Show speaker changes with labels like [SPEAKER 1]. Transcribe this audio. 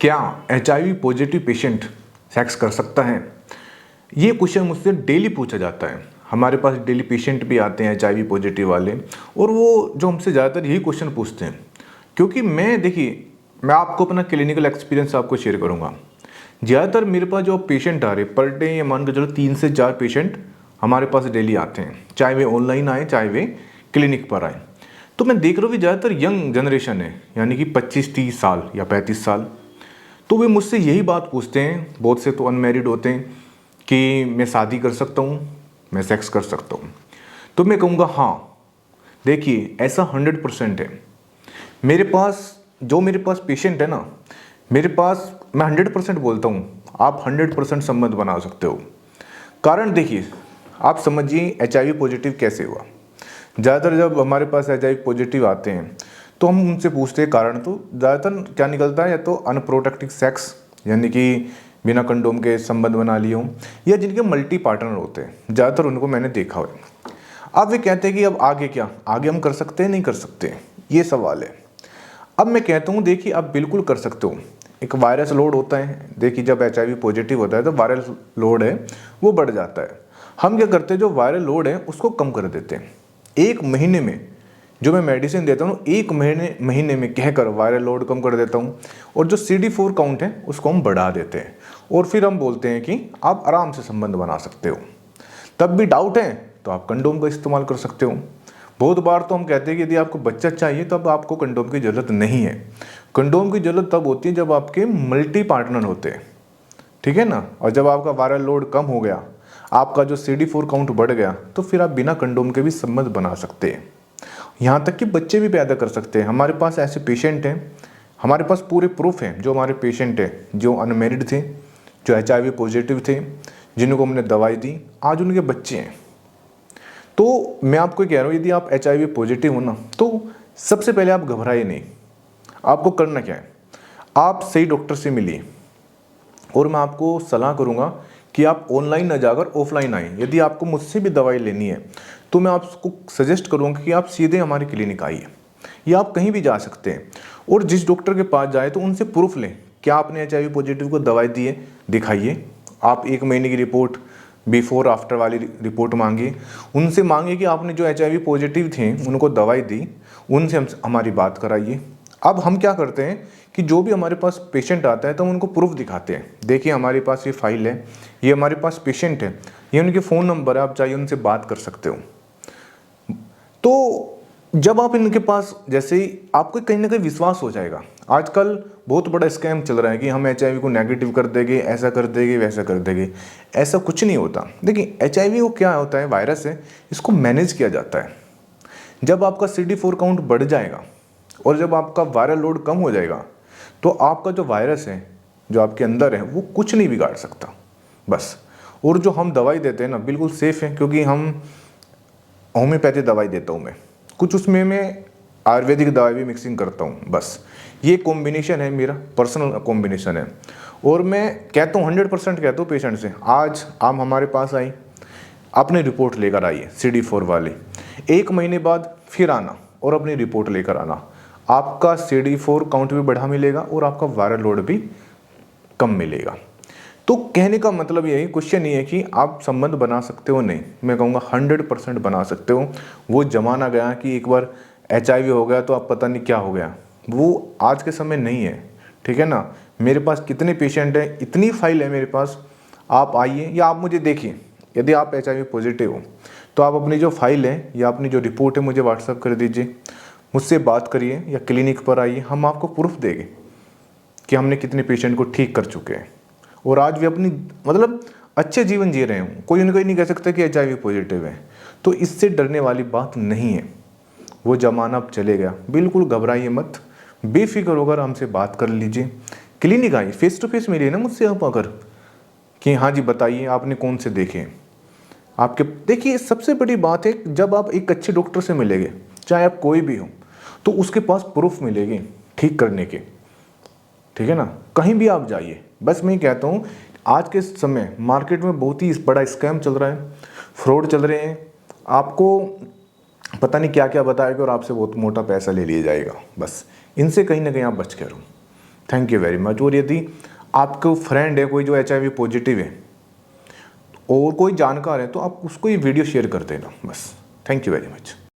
[SPEAKER 1] क्या HIV positive patient sex कर सकता है? ये क्वेश्चन मुझसे डेली पूछा जाता है। हमारे पास डेली पेशेंट भी आते हैं HIV पॉजिटिव वाले, और वो जो हमसे ज़्यादातर यही क्वेश्चन पूछते हैं। क्योंकि मैं आपको अपना क्लिनिकल एक्सपीरियंस आपको शेयर करूँगा। ज़्यादातर मेरे पास जो पेशेंट आ रहे पर डे, ये मान के चलो 3 से 4 पेशेंट हमारे पास डेली आते हैं, चाहे वे ऑनलाइन आए चाहे वे क्लिनिक पर आए। तो मैं देख रहा हूँ कि ज़्यादातर यंग जनरेशन है, यानी कि 25-30 साल या 35 साल। तो वे मुझसे यही बात पूछते हैं, बहुत से तो अनमैरिड होते हैं, कि मैं शादी कर सकता हूँ, मैं सेक्स कर सकता हूँ। तो मैं कहूँगा हाँ, देखिए ऐसा 100% है। मेरे पास पेशेंट है ना, मेरे पास मैं 100% बोलता हूँ, आप 100% संबंध बना सकते हो। कारण देखिए, आप समझिए HIV पॉजिटिव कैसे हुआ। ज़्यादातर जब हमारे पास HIV पॉजिटिव आते हैं तो हम उनसे पूछते हैं कारण, तो ज़्यादातर क्या निकलता है, या तो अनप्रोटेक्टेड सेक्स, यानी कि बिना कंडोम के संबंध बना लिए हों, या जिनके मल्टी पार्टनर होते हैं, ज़्यादातर उनको मैंने देखा हुआ है। अब वे कहते हैं कि अब आगे क्या, आगे हम कर सकते हैं नहीं कर सकते, ये सवाल है। अब मैं कहता हूँ देखिए, आप बिल्कुल कर सकते हो। एक वायरस लोड होता है, देखिए जब HIV पॉजिटिव होता है तो वायरल लोड है वो बढ़ जाता है। हम क्या करते हैं, जो वायरल लोड है उसको कम कर देते हैं। 1 महीने में जो मैं मेडिसिन देता हूँ, 1 महीने में कहकर वायरल लोड कम कर देता हूँ, और जो CD4 काउंट है उसको हम बढ़ा देते हैं, और फिर हम बोलते हैं कि आप आराम से संबंध बना सकते हो। तब भी डाउट है तो आप कंडोम का इस्तेमाल कर सकते हो। बहुत बार तो हम कहते हैं कि यदि आपको बच्चा चाहिए तब आपको कंडोम की ज़रूरत नहीं है। कंडोम की ज़रूरत तब होती है जब आपके मल्टी पार्टनर होते हैं, ठीक है ना, और जब आपका वायरल लोड कम हो गया, आपका जो CD4 काउंट बढ़ गया, तो फिर आप बिना कंडोम के भी संबंध बना सकते हैं। यहाँ तक कि बच्चे भी पैदा कर सकते हैं। हमारे पास ऐसे पेशेंट हैं, हमारे पास पूरे प्रूफ हैं, जो हमारे पेशेंट हैं जो अनमेरिड थे, जो HIV पॉजिटिव थे, जिनको हमने दवाई दी, आज उनके बच्चे हैं। तो मैं आपको कह रहा हूँ, यदि आप HIV पॉजिटिव हो ना, तो सबसे पहले आप घबराइए नहीं। आपको करना क्या है, आप सही डॉक्टर से मिलिए, और मैं आपको सलाह करूँगा कि आप ऑनलाइन ना जाकर ऑफलाइन आएँ। यदि आपको मुझसे भी दवाई लेनी है तो मैं आपको सजेस्ट करूँगा कि आप सीधे हमारी क्लिनिक आइए, या आप कहीं भी जा सकते हैं, और जिस डॉक्टर के पास जाए तो उनसे प्रूफ लें। क्या आपने HIV पॉजिटिव को दवाई दी है, दिखाइए। आप 1 महीने की रिपोर्ट, बिफोर आफ्टर वाली रिपोर्ट मांगिए। उनसे मांगिए कि आपने जो HIV पॉजिटिव थे उनको दवाई दी, उनसे हमारी बात कराइए। अब हम क्या करते हैं कि जो भी हमारे पास पेशेंट आता है तो हम उनको प्रूफ दिखाते हैं। देखिए हमारे पास ये फाइल है, ये हमारे पास पेशेंट है, ये उनके फ़ोन नंबर है, आप चाहिए उनसे बात कर सकते हो। तो जब आप इनके पास, जैसे ही आपको कहीं ना कहीं विश्वास हो जाएगा। आजकल बहुत बड़ा स्कैम चल रहा है कि हम HIV को नेगेटिव कर देंगे, ऐसा कर देंगे, वैसा कर देंगे। ऐसा कुछ नहीं होता। देखिए HIV वो क्या होता है, वायरस है, इसको मैनेज किया जाता है। जब आपका CD4 काउंट बढ़ जाएगा और जब आपका वायरल लोड कम हो जाएगा, तो आपका जो वायरस है जो आपके अंदर है वो कुछ नहीं बिगाड़ सकता, बस। और जो हम दवाई देते हैं ना, बिल्कुल सेफ़ है, क्योंकि हम होम्योपैथी दवाई देता हूँ मैं, कुछ उसमें मैं आयुर्वेदिक दवाई भी मिक्सिंग करता हूँ, बस। ये कॉम्बिनेशन है, मेरा पर्सनल कॉम्बिनेशन है। और मैं कहता हूँ 100% कहता हूँ पेशेंट से, आज आप हमारे पास आई, अपनी रिपोर्ट लेकर आइए CD4 वाली, 1 महीने बाद फिर आना और अपनी रिपोर्ट लेकर आना। आपका CD4 काउंट भी बढ़ा मिलेगा और आपका वायरल लोड भी कम मिलेगा। तो कहने का मतलब ये है, क्वेश्चन ये है कि आप संबंध बना सकते हो, नहीं, मैं कहूँगा 100% बना सकते हो। वो जमाना गया कि एक बार HIV हो गया तो आप पता नहीं क्या हो गया, वो आज के समय नहीं है, ठीक है ना। मेरे पास कितने पेशेंट हैं, इतनी फाइल है मेरे पास। आप आइए या आप मुझे देखिए, यदि आप HIV पॉजिटिव हो तो आप अपनी जो फाइल है या अपनी जो रिपोर्ट है मुझे व्हाट्सअप कर दीजिए, मुझसे बात करिए या क्लिनिक पर आइए, हम आपको प्रूफ देंगे कि हमने कितने पेशेंट को ठीक कर चुके हैं, और आज भी अपनी मतलब अच्छे जीवन जी रहे हैं। कोई उनको ही नहीं कह सकता कि HIV पॉजिटिव है। तो इससे डरने वाली बात नहीं है, वो ज़माना अब चले गया। बिल्कुल घबराइए मत, बेफिक्र होकर हमसे बात कर लीजिए, क्लिनिक आइए, फेस टू फेस मिलिए ना मुझसे आप, अगर कि हाँ जी बताइए आपने कौन से देखे आपके। देखिए सबसे बड़ी बात है, जब आप एक अच्छे डॉक्टर से मिलेंगे, चाहे आप कोई भी हो, तो उसके पास प्रूफ मिलेगी ठीक करने के, ठीक है ना। कहीं भी आप जाइए, बस मैं कहता हूँ आज के समय मार्केट में बहुत ही बड़ा स्कैम चल रहा है, फ्रॉड चल रहे हैं। आपको पता नहीं क्या क्या बताएगा और आपसे बहुत मोटा पैसा ले लिया जाएगा, बस इनसे कहीं ना कहीं आप बच के रहो। Thank you very much. और यदि आपको फ्रेंड है कोई जो HIV पॉजिटिव है और कोई जानकार है तो आप उसको ये वीडियो शेयर कर देना बस। Thank you very much.